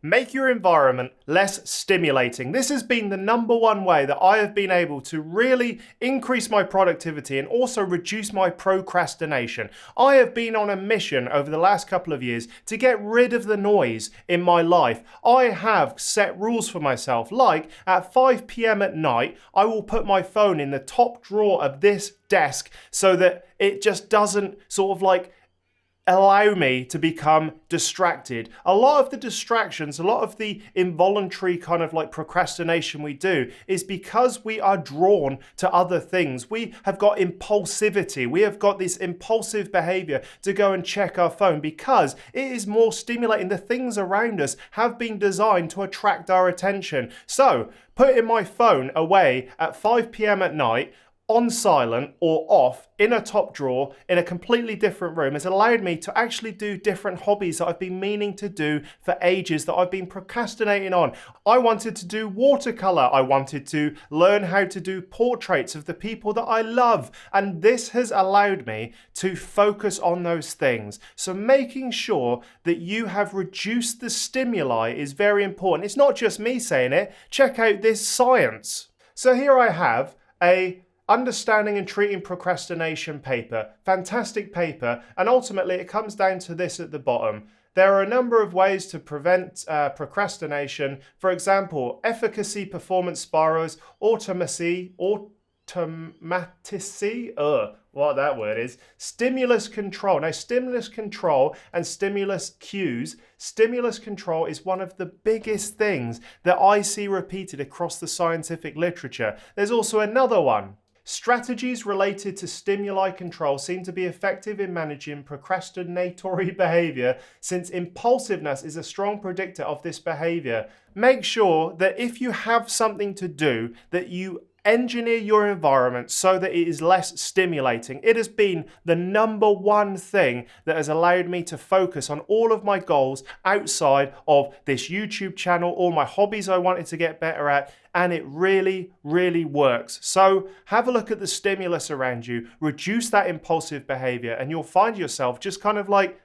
Make your environment less stimulating. This has been the number one way that I have been able to really increase my productivity and also reduce my procrastination. I have been on a mission over the last couple of years to get rid of the noise in my life. I have set rules for myself, like at 5 p.m. at night, I will put my phone in the top drawer of this desk so that it just doesn't sort of like allow me to become distracted. A lot of the distractions, a lot of the involuntary kind of like procrastination we do is because we are drawn to other things. We have got impulsivity. We have got this impulsive behavior to go and check our phone because it is more stimulating. The things around us have been designed to attract our attention. So, putting my phone away at 5 p.m. at night, on silent or off in a top drawer in a completely different room has allowed me to actually do different hobbies that I've been meaning to do for ages, that I've been procrastinating on. I wanted to do watercolor. I wanted to learn how to do portraits of the people that I love. And this has allowed me to focus on those things. So making sure that you have reduced the stimuli is very important. It's not just me saying it. Check out this science. So here I have a Understanding and Treating Procrastination paper. Fantastic paper. And ultimately it comes down to this at the bottom. There are a number of ways to prevent procrastination. For example, efficacy, performance spirals, automacy, what that word is, stimulus control. Now, stimulus control and stimulus cues. Stimulus control is one of the biggest things that I see repeated across the scientific literature. There's also another one. Strategies related to stimuli control seem to be effective in managing procrastinatory behavior since impulsiveness is a strong predictor of this behavior. Make sure that if you have something to do, that you engineer your environment so that it is less stimulating. It has been the number one thing that has allowed me to focus on all of my goals outside of this YouTube channel, all my hobbies I wanted to get better at, and it really, really works. So have a look at the stimulus around you, reduce that impulsive behavior, and you'll find yourself just kind of like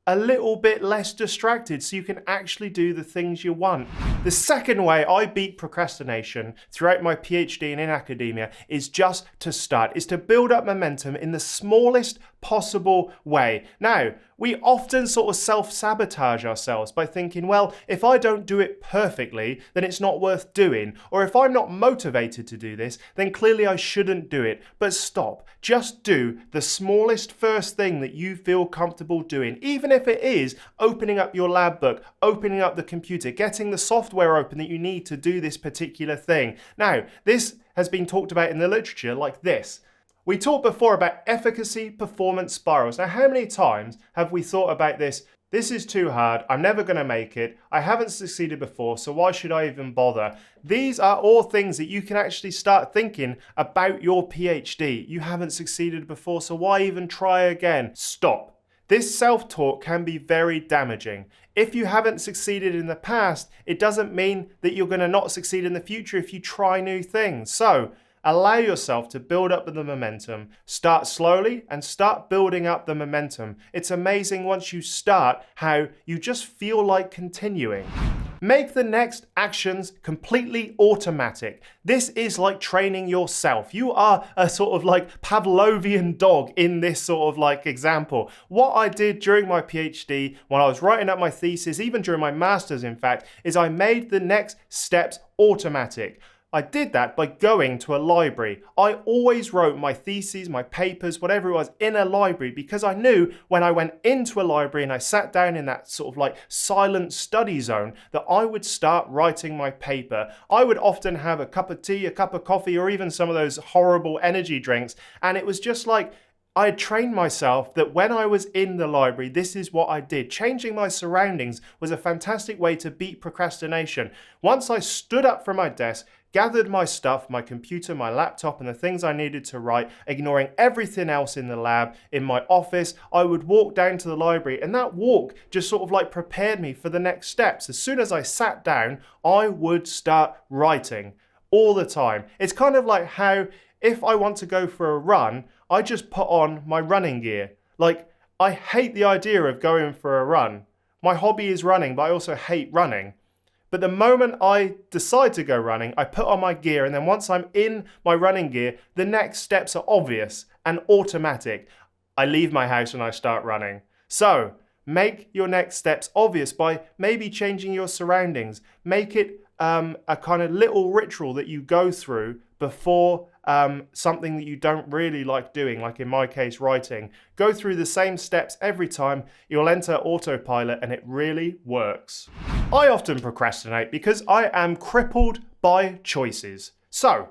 a little bit less distracted so you can actually do the things you want. The second way I beat procrastination throughout my PhD and in academia is just to start, is to build up momentum in the smallest possible way. Now, we often sort of self-sabotage ourselves by thinking, well, if I don't do it perfectly, then it's not worth doing. Or if I'm not motivated to do this, then clearly I shouldn't do it. But stop. Just do the smallest first thing that you feel comfortable doing. Even if it is opening up your lab book, opening up the computer, getting the software open that you need to do this particular thing. Now, this has been talked about in the literature like this. We talked before about efficacy, performance spirals. Now, how many times have we thought about this? This is too hard. I'm never going to make it. I haven't succeeded before, so why should I even bother? These are all things that you can actually start thinking about your PhD. You haven't succeeded before, so why even try again? Stop. This self-talk can be very damaging. If you haven't succeeded in the past, it doesn't mean that you're going to not succeed in the future if you try new things. So, allow yourself to build up the momentum. Start slowly and start building up the momentum. It's amazing once you start how you just feel like continuing. Make the next actions completely automatic. This is like training yourself. You are a sort of like Pavlovian dog in this sort of like example. What I did during my PhD, when I was writing up my thesis, even during my master's in fact, is I made the next steps automatic. I did that by going to a library. I always wrote my theses, my papers, whatever it was, in a library because I knew when I went into a library and I sat down in that sort of like silent study zone that I would start writing my paper. I would often have a cup of tea, a cup of coffee, or even some of those horrible energy drinks. And it was just like, I had trained myself that when I was in the library, this is what I did. Changing my surroundings was a fantastic way to beat procrastination. Once I stood up from my desk, gathered my stuff, my computer, my laptop, and the things I needed to write, ignoring everything else in the lab, in my office, I would walk down to the library, and that walk just sort of like prepared me for the next steps. As soon as I sat down, I would start writing all the time. It's kind of like how if I want to go for a run, I just put on my running gear. Like, I hate the idea of going for a run. My hobby is running, but I also hate running. But the moment I decide to go running, I put on my gear, and then once I'm in my running gear, the next steps are obvious and automatic. I leave my house and I start running. So make your next steps obvious by maybe changing your surroundings. Make it a kind of little ritual that you go through before something that you don't really like doing, like in my case, writing. Go through the same steps every time. You'll enter autopilot and it really works. I often procrastinate because I am crippled by choices. So,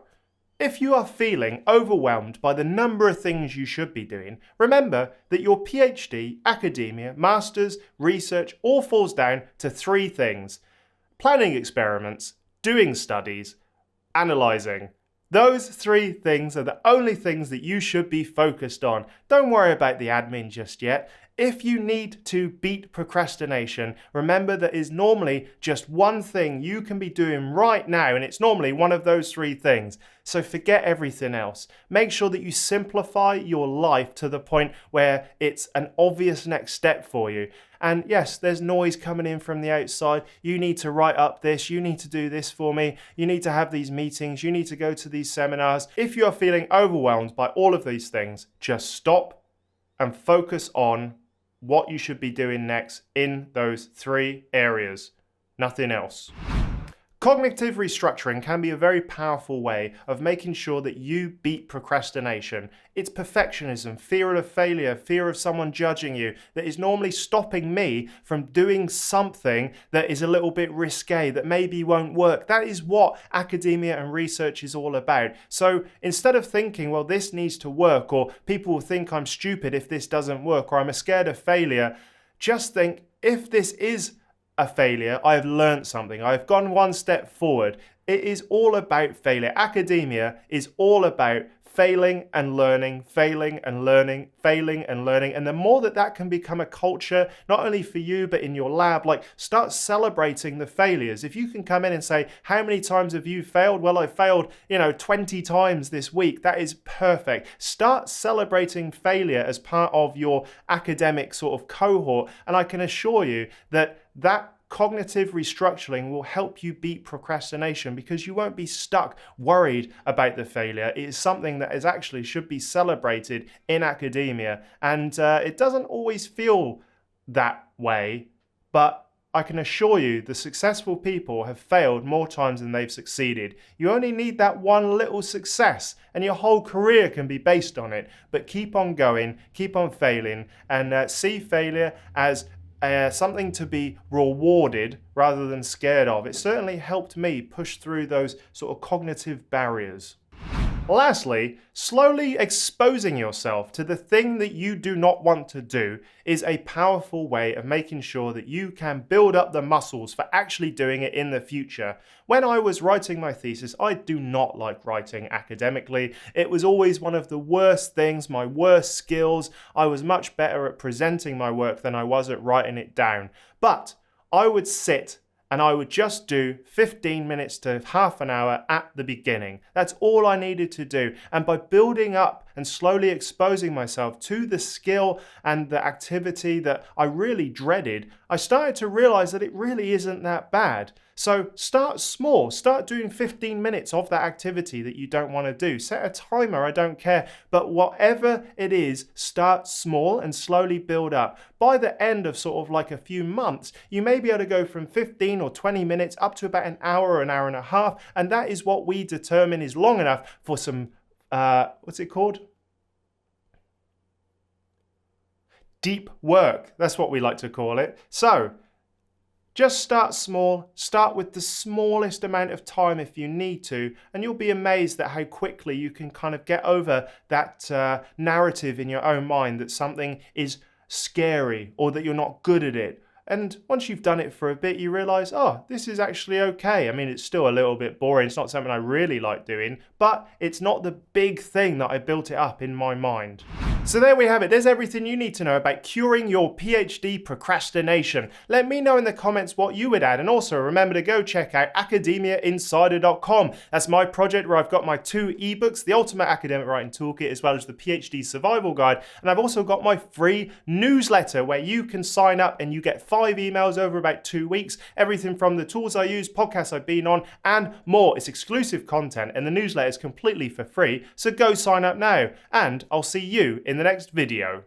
if you are feeling overwhelmed by the number of things you should be doing, remember that your PhD, academia, masters, research all falls down to 3 things: planning experiments, doing studies, analysing. Those 3 things are the only things that you should be focused on. Don't worry about the admin just yet. If you need to beat procrastination, remember that is normally just one thing you can be doing right now, and it's normally one of those 3 things. So forget everything else. Make sure that you simplify your life to the point where it's an obvious next step for you. And yes, there's noise coming in from the outside. You need to write up this. You need to do this for me. You need to have these meetings. You need to go to these seminars. If you are feeling overwhelmed by all of these things, just stop and focus on what you should be doing next in those 3 areas. Nothing else. Cognitive restructuring can be a very powerful way of making sure that you beat procrastination. It's perfectionism, fear of failure, fear of someone judging you that is normally stopping me from doing something that is a little bit risque, that maybe won't work. That is what academia and research is all about. So instead of thinking, well, this needs to work, or people will think I'm stupid if this doesn't work, or I'm scared of failure, just think, if this is a failure, I have learned something. I've gone one step forward. It is all about failure. Academia is all about failing and learning, failing and learning, failing and learning. And the more that can become a culture, not only for you, but in your lab, like start celebrating the failures. If you can come in and say, how many times have you failed? Well, I failed, 20 times this week. That is perfect. Start celebrating failure as part of your academic sort of cohort. And I can assure you that cognitive restructuring will help you beat procrastination, because you won't be stuck worried about the failure. It is something that is actually should be celebrated in academia, and it doesn't always feel that way, but I can assure you the successful people have failed more times than they've succeeded. You only need that one little success and your whole career can be based on it. But keep on going, keep on failing, and see failure as something to be rewarded rather than scared of. It certainly helped me push through those sort of cognitive barriers. Lastly, slowly exposing yourself to the thing that you do not want to do is a powerful way of making sure that you can build up the muscles for actually doing it in the future. When I was writing my thesis, I do not like writing academically. It was always one of the worst things, my worst skills. I was much better at presenting my work than I was at writing it down. But I would sit and I would just do 15 minutes to half an hour at the beginning. That's all I needed to do. And by building up and slowly exposing myself to the skill and the activity that I really dreaded, I started to realize that it really isn't that bad. So start small. Start doing 15 minutes of that activity that you don't want to do. Set a timer, I don't care. But whatever it is, start small and slowly build up. By the end of sort of like a few months, you may be able to go from 15 or 20 minutes up to about an hour or an hour and a half. And that is what we determine is long enough for some, what's it called? Deep work. That's what we like to call it. So just start small, start with the smallest amount of time if you need to, and you'll be amazed at how quickly you can kind of get over that narrative in your own mind that something is scary or that you're not good at it. And once you've done it for a bit, you realize, oh, this is actually okay. I mean, it's still a little bit boring. It's not something I really like doing, but it's not the big thing that I built it up in my mind. So there we have it. There's everything you need to know about curing your PhD procrastination. Let me know in the comments what you would add. And also remember to go check out academiainsider.com. That's my project where I've got my 2 ebooks, the Ultimate Academic Writing Toolkit, as well as the PhD Survival Guide. And I've also got my free newsletter where you can sign up and you get 5 emails over about 2 weeks. Everything from the tools I use, podcasts I've been on, and more. It's exclusive content and the newsletter is completely for free. So go sign up now. And I'll see you in the next video.